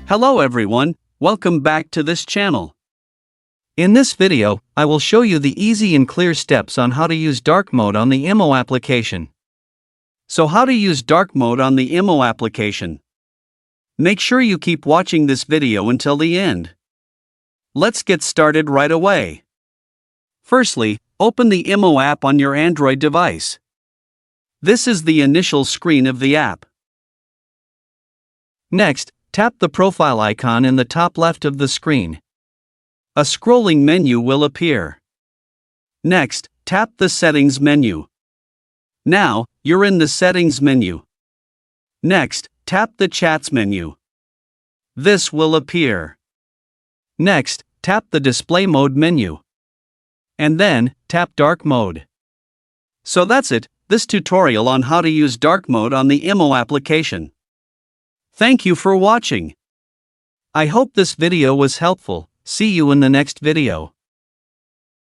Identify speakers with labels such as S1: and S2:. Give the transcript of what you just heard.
S1: Hello everyone, welcome back to this channel. In this video, I will show you the easy and clear steps on how to use dark mode on the IMO application. So how to use dark mode on the IMO application? Make sure you keep watching this video until the end. Let's get started right away. Firstly, open the IMO app on your Android device. This is the initial screen of the app. Next, tap the profile icon in the top left of the screen. A scrolling menu will appear. Next, tap the Settings menu. Now, you're in the Settings menu. Next, tap the Chats menu. This will appear. Next, tap the Display Mode menu. And then, tap Dark Mode. So that's it, this tutorial on how to use dark mode on the IMO application. Thank you for watching. I hope this video was helpful. See you in the next video.